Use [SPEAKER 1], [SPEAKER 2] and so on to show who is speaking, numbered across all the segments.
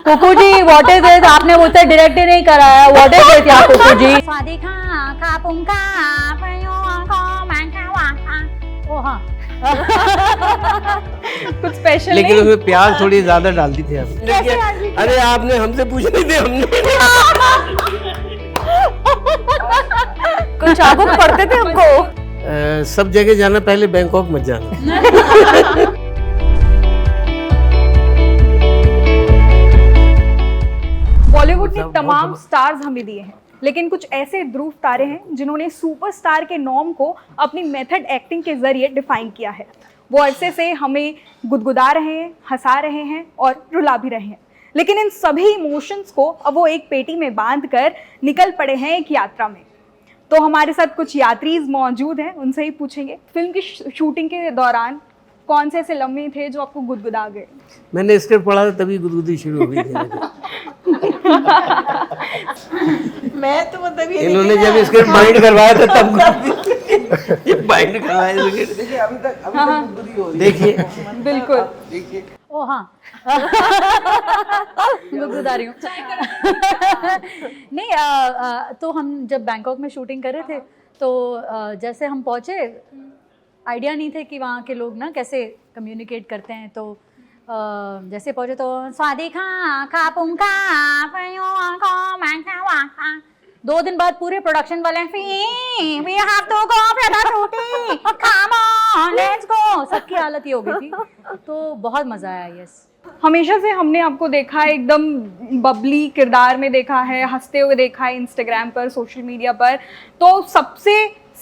[SPEAKER 1] Kuku ji what is this, आपने मुझसे direct ही नहीं कराया, व्हाट इज दिस यार कुकू जी। ओ हाँ
[SPEAKER 2] कुछ स्पेशल
[SPEAKER 3] लेकिन
[SPEAKER 2] नहीं?
[SPEAKER 3] उसमें प्याज थोड़ी ज्यादा डाल दी थी आपने।
[SPEAKER 2] कैसे डाल दी थी?
[SPEAKER 3] अरे आपने हमसे पूछ नहीं थे हमने।
[SPEAKER 2] कुछ चाबुक पड़ते थे हमको।
[SPEAKER 3] सब जगह जाना, पहले बैंकॉक मत जाना।
[SPEAKER 2] बॉलीवुड ने
[SPEAKER 3] बहुत
[SPEAKER 2] तमाम स्टार्स हमें दिए हैं, लेकिन कुछ ऐसे ध्रुव तारे हैं जिन्होंने सुपरस्टार के नॉर्म को अपनी मेथड एक्टिंग के जरिए डिफाइन किया है। वो अरसे से हमें गुदगुदा रहे हैं, हंसा रहे हैं और रुला भी रहे हैं, लेकिन इन सभी इमोशंस को अब वो एक पेटी में बांध कर निकल पड़े हैं एक यात्रा में। तो हमारे साथ कुछ यात्रीज मौजूद हैं, उनसे ही पूछेंगे फिल्म की शूटिंग के दौरान कौन से ऐसे लम्हे थे जो आपको गुदगुदा गए।
[SPEAKER 3] मैंने स्क्रिप्ट पढ़ा था तभी गुदगुदी शुरू हो गई थी।
[SPEAKER 4] मैं तो मतलब ये
[SPEAKER 3] इन्होंने
[SPEAKER 4] देखिए
[SPEAKER 3] जब
[SPEAKER 4] ना,
[SPEAKER 3] स्क्रिप्ट बाइंड करवाया था तब ये बाइंड करवाया स्क्रिप्ट।
[SPEAKER 4] देखिए अभी तक गुदगुदी हो रही है।
[SPEAKER 3] देखिए
[SPEAKER 2] बिल्कुल।
[SPEAKER 4] देखिए
[SPEAKER 1] ओ हाँ गुदगुदा रही हूँ। नहीं तो हम जब बैंकॉक में शूटिंग कर रहे थे तो जैसे हम पहुँचे, आइडिया नहीं थे कि वहाँ के लोग ना कैसे कम्युनिकेट करते हैं। तो जैसे पहुँचे तो स्वादी खा पुंखा 2 दिन बाद पूरे प्रोडक्शन वाले we have to go for the shooting, come on let's go, सबकी हालत ये हो गई थी। तो बहुत मज़ा आया। यस,
[SPEAKER 2] हमेशा से हमने आपको देखा है एकदम बबली किरदार में देखा है, हंसते हुए देखा है इंस्टाग्राम पर, सोशल मीडिया पर। तो सबसे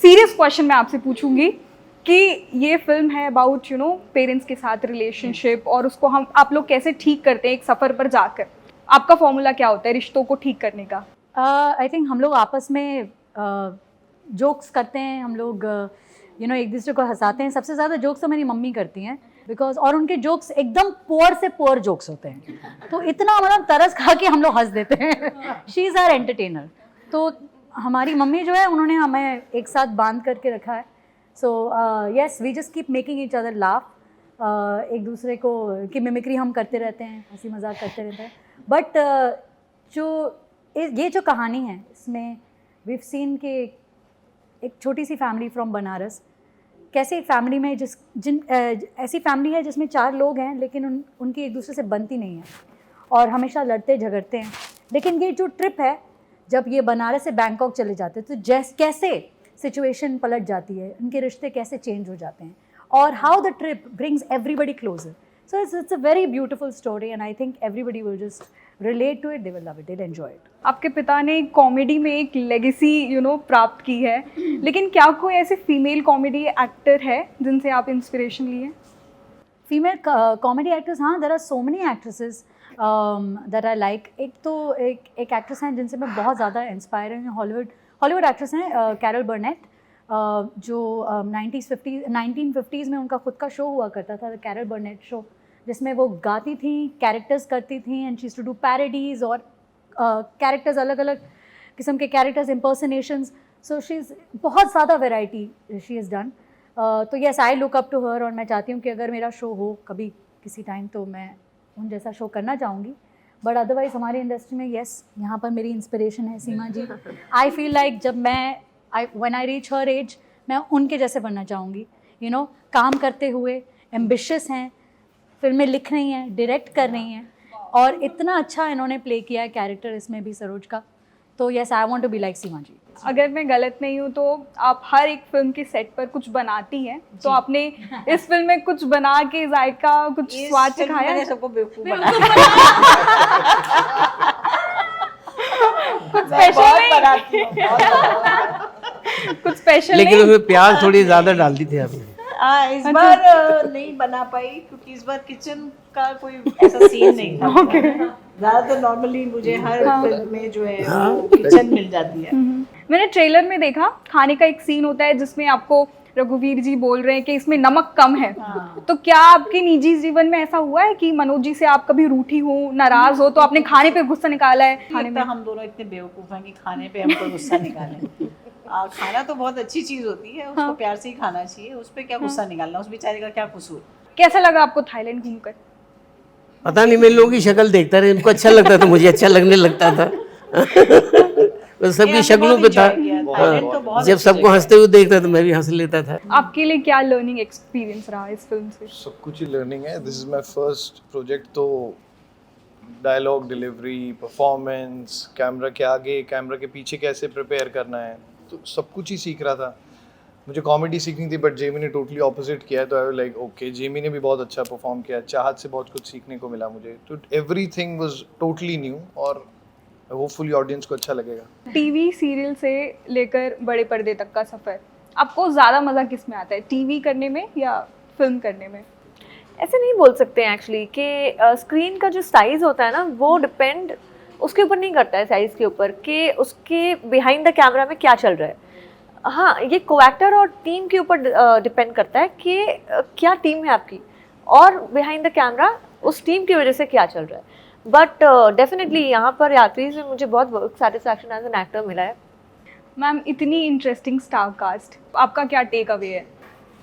[SPEAKER 2] सीरियस क्वेश्चन मैं आपसे पूछूंगी कि ये फिल्म है अबाउट पेरेंट्स के साथ रिलेशनशिप, और उसको आप लोग कैसे ठीक करते हैं एक सफ़र पर जाकर। आपका फॉर्मूला क्या होता है रिश्तों को ठीक करने का?
[SPEAKER 1] आई थिंक हम लोग आपस में जोक्स करते हैं, हम लोग एक दूसरे को हंसाते हैं। सबसे ज़्यादा जोक्स तो मेरी मम्मी करती हैं बिकॉज, और उनके जोक्स एकदम पुअर से पुअर जोक्स होते हैं, तो इतना मतलब तरस खा के हम लोग हंस देते हैं। She is our entertainer. तो हमारी मम्मी जो है उन्होंने हमें एक साथ बांध करके रखा है। So yes, we just keep making each other laugh. एक दूसरे को की मिमिक्री हम करते रहते हैं, हंसी मजाक करते रहते हैं। बट ये जो कहानी है इसमें वीव सीन के एक छोटी सी फैमिली फ्रॉम बनारस, कैसे फैमिली में ऐसी फैमिली है जिसमें 4 लोग हैं लेकिन उनकी एक दूसरे से बनती नहीं है और हमेशा लड़ते झगड़ते हैं। लेकिन ये जो ट्रिप है, जब ये बनारस से बैंकॉक चले जाते हैं तो कैसे सिचुएशन पलट जाती है, उनके रिश्ते कैसे चेंज हो जाते हैं, और how the trip brings everybody closer. So it's a very beautiful story and I think everybody will just relate to it, they will love it, they'll enjoy it.
[SPEAKER 2] आपके पिता ने कॉमेडी में एक लेगेसी प्राप्त की है, लेकिन क्या कोई ऐसे फीमेल कॉमेडी एक्टर है जिनसे आप इंस्पिरेशन लिए?
[SPEAKER 1] फीमेल कॉमेडी एक्ट्रेस, हाँ, there are so many actresses that I like. एक तो एक एक्ट्रेस हैं जिनसे मैं बहुत ज़्यादा इंस्पायर हूँ, हॉलीवुड एक्ट्रेस हैं कैरल बर्नेट, जो 1950s में उनका खुद का शो हुआ करता था, कैरल बर्नेट शो, जिसमें वो गाती थी, कैरेक्टर्स करती थी, and she used to do parodies और कैरेक्टर्स, अलग अलग किस्म के characters, impersonations. So she is बहुत ज़्यादा वैरायटी शी इज़ डन। तो yes, I look up to her, और मैं चाहती हूँ कि अगर मेरा शो हो कभी किसी टाइम तो मैं उन जैसा शो करना चाहूँगी। बट अदरवाइज़ हमारी इंडस्ट्री में येस, यहाँ पर मेरी इंस्पिरेशन है सीमा जी। आई फील लाइक जब when I reach her age, मैं उनके जैसे बनना चाहूँगी। काम करते हुए, एम्बिशियस हैं, फिल्में लिख रही हैं, डायरेक्ट कर रही हैं, और इतना अच्छा इन्होंने प्ले किया है कैरेक्टर इसमें भी सरोज का। तो yes, I want to be like Seema ji.
[SPEAKER 2] अगर मैं गलत नहीं हूँ तो आप हर एक फिल्म के सेट पर कुछ बनाती हैं, तो आपने इस फिल्म में कुछ बना के जायका, कुछ स्वाद चखाया?
[SPEAKER 4] मैंने सबको बेवकूफ बनाया।
[SPEAKER 2] कुछ
[SPEAKER 4] मैं
[SPEAKER 2] स्पेशल
[SPEAKER 4] बहुत
[SPEAKER 2] नहीं?
[SPEAKER 4] बनाती हूँ, बहुत बनाती हूँ।
[SPEAKER 2] कुछ स्पेशल
[SPEAKER 3] लेकिन
[SPEAKER 2] नहीं?
[SPEAKER 3] उसमें प्याज थोड़ी ज्यादा डाल दी थी आपने।
[SPEAKER 4] इस बार नहीं बना पाई क्योंकि इस बार किचन का कोई ऐसा सीन नहीं था। ज़्यादातर नॉर्मली मुझे हर फिल्म में जो है वो किचन मिल जाती है।
[SPEAKER 2] मैंने ट्रेलर में देखा, खाने का एक सीन होता है जिसमें आपको रघुवीर जी बोल रहे हैं कि इसमें नमक कम है। तो क्या आपके निजी जीवन में ऐसा हुआ है कि मनोज जी से आप कभी रूठी हो, नाराज हो, तो आपने खाने पे गुस्सा निकाला है? खाने में
[SPEAKER 4] हम दोनों इतने बेवकूफ़ हैं कि खाने पे हमको गुस्सा निकालें। खाना तो बहुत अच्छी चीज़ होती है, उसको प्यार से ही खाना चाहिए, उस पर क्या गुस्सा निकालना, उस बेचारे का क्या कसूर।
[SPEAKER 2] कैसा लगा आपको थाईलैंड घूमकर?
[SPEAKER 3] पता नहीं, मैं लोगों की शक्ल देखता रहा, इनको अच्छा लगता तो मुझे अच्छा लगने लगता था। तो सबकी शक्लों पे था। हाँ, जब सबको हंसते हुए देखता तो मैं भी हंस लेता था।
[SPEAKER 2] आपके लिए क्या लर्निंग एक्सपीरियंस रहा इस फिल्म से?
[SPEAKER 5] सब कुछ ही लर्निंग है। This is my first project, तो डायलॉग डिलीवरी, परफॉर्मेंस, कैमरा के आगे कैमरा के पीछे कैसे प्रिपेयर करना है, तो सब कुछ ही सीख रहा था। मुझे कॉमेडी सीखनी थी बट जेमी ने टोटली ऑपोजिट किया है, तो I was like okay, Jamie ने भी बहुत अच्छा परफॉर्म किया, चाहत से बहुत कुछ सीखने को मिला मुझे, तो एवरीथिंग वाज टोटली न्यू और होपफुली ऑडियंस को अच्छा लगेगा।
[SPEAKER 2] टीवी सीरियल से लेकर बड़े पर्दे तक का सफ़र, आपको ज़्यादा मज़ा किस में आता है, टीवी करने में या फिल्म करने में?
[SPEAKER 6] ऐसे नहीं बोल सकते हैं एक्चुअली कि स्क्रीन का जो साइज़ होता है ना वो डिपेंड उसके ऊपर नहीं करता है, साइज़ के ऊपर, कि उसके बिहाइंड द कैमरा में क्या चल रहा है। हाँ, ये को एक्टर और टीम के ऊपर डिपेंड करता है कि क्या टीम है आपकी और बिहाइंड द कैमरा उस टीम की वजह से क्या चल रहा है। बट डेफिनेटली यहाँ पर यात्री से मुझे बहुत सेटिस्फैक्शन एज एन एक्टर मिला है।
[SPEAKER 2] मैम, इतनी इंटरेस्टिंग स्टार कास्ट, आपका क्या टेक अवे है?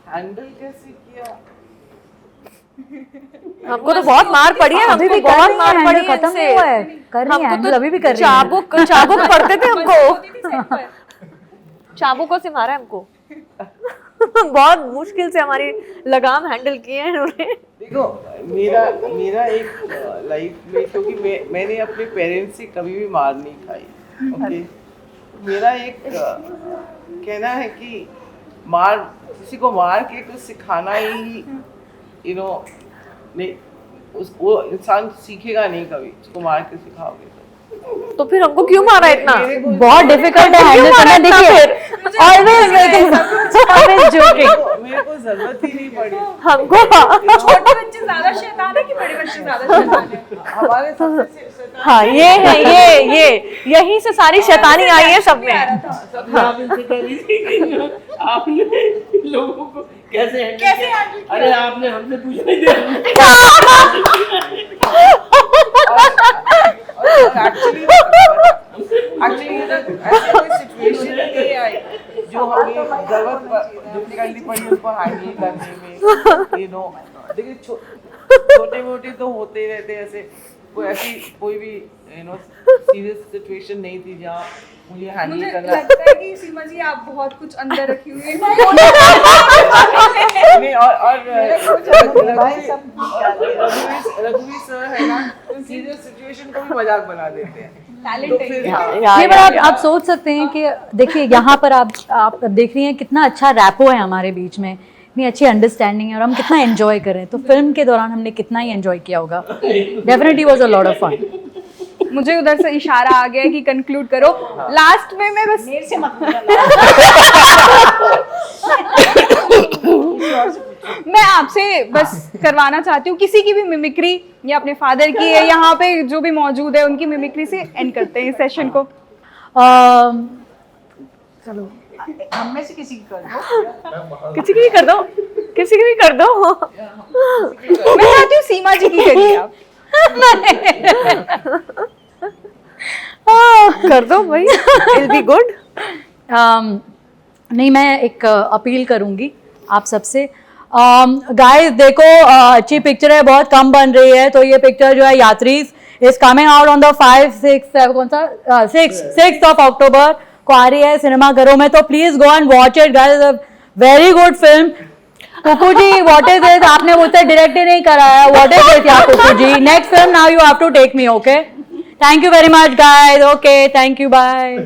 [SPEAKER 4] हैंडल कैसे किया?
[SPEAKER 6] हमको तो बहुत मार पड़ी है,
[SPEAKER 1] अभी
[SPEAKER 6] हमको
[SPEAKER 1] भी कर
[SPEAKER 6] बहुत
[SPEAKER 1] रही
[SPEAKER 6] मार
[SPEAKER 1] है,
[SPEAKER 6] पड़ी
[SPEAKER 1] handle
[SPEAKER 6] है
[SPEAKER 1] खत्म
[SPEAKER 6] इनसे।
[SPEAKER 1] नहीं हुआ है, कर रही है,
[SPEAKER 6] हमको
[SPEAKER 1] handle
[SPEAKER 6] तो
[SPEAKER 1] अभी भी कर रही है।
[SPEAKER 6] चाबुक पड़ते थे हमको, चाबुकों से मारा है हमको। बहुत मुश्किल से हमारी लगाम हैंडल की है इन्होंने।
[SPEAKER 7] देखो, मेरा एक लाइफ में, क्योंकि मैंने अपने पेरेंट्स से कभी भी मार नहीं खाई, ओके। मेरा एक कहना है कि किसी को मार के कुछ सिखाना ही नहीं, वो इंसान सीखेगा नहीं कभी, उसको मार के सिखाओगे
[SPEAKER 6] तो फिर हमको क्यों मारा इतना?
[SPEAKER 1] बहुत डिफिकल्ट है हैंडल करना। देखिए, ऑलवेज जोकिंग,
[SPEAKER 7] मेरे को जरूरत ही नहीं पड़ी।
[SPEAKER 6] हमको
[SPEAKER 2] छोटे बच्चे ज़्यादा शैतान है कि बड़े बच्चे ज़्यादा शैतान है?
[SPEAKER 7] हमारे सबसे शैतान
[SPEAKER 6] हाँ, ये है, ये यहीं से सारी शैतानी आई है सब में।
[SPEAKER 3] आप इनसे कह लीजिए आपने लोगों को कैसे हैंडल किया? अरे आपने हमसे पूछा नहीं दिया।
[SPEAKER 7] एक्चुअली ऐसी कोई सिचुएशन नहीं आई जो हमें जरूरत करनी पड़ी उनको हैंडल करने में, देखिए छोटे मोटे तो होते ही रहते, ऐसे कोई भी सीरियस सिचुएशन नहीं थी जहाँ मुझे हैंडल
[SPEAKER 2] मुझे
[SPEAKER 7] करना।
[SPEAKER 2] लगता है कि सीमा जी आप बहुत कुछ अंदर रखी हुई हैं।
[SPEAKER 7] नहीं, और रघुवीर सर है ना, सीरियस सिचुएशन को भी मजाक बना देते हैं। तो फिर
[SPEAKER 1] ये बार आप सोच सकते हैं कि देखिए यहाँ पर आप देख रही हैं कितना अच्छा रैपो है हमारे बीच में, इतनी अच्छी अंडरस्टैंडिंग है और हम कितना एंजॉय कर रहे हैं। तो फिल्म के दौरान हमने कितना ही एंजॉय किया होगा। Definitely was a lot of fun.
[SPEAKER 2] मुझे उधर से इशारा आ गया कि कंक्लूड करो। लास्ट में मैं बस
[SPEAKER 4] मेरे से मत
[SPEAKER 2] मैं आपसे बस करवाना चाहती हूँ किसी की भी मिमिक्री, या अपने फादर की है, यहाँ पे जो भी मौजूद है उनकी मिमिक्री से एंड करते हैं इस सेशन को।
[SPEAKER 1] चलो
[SPEAKER 4] हम में से किसी की कर दो।
[SPEAKER 6] किसी की भी कर दो, किसी की भी कर दो।
[SPEAKER 2] मैं चाहती हूँ सीमा जी की करिए आप।
[SPEAKER 6] कर दो भाई, इट बी गुड।
[SPEAKER 1] नहीं, मैं एक अपील करूंगी आप सबसे। गाइस देखो, अच्छी पिक्चर है, बहुत कम बन रही है, तो ये पिक्चर जो है Yatris is coming out on the 6th of October को आ रही है सिनेमाघरों में, तो please go and watch it guys, a very good film. Kuku ji, what is this? आपने मुझसे डायरेक्ट ही नहीं कराया, व्हाट इज दिस यार Kuku ji? Next film now you have to take me, okay? Thank you very much guys, okay, thank you, bye.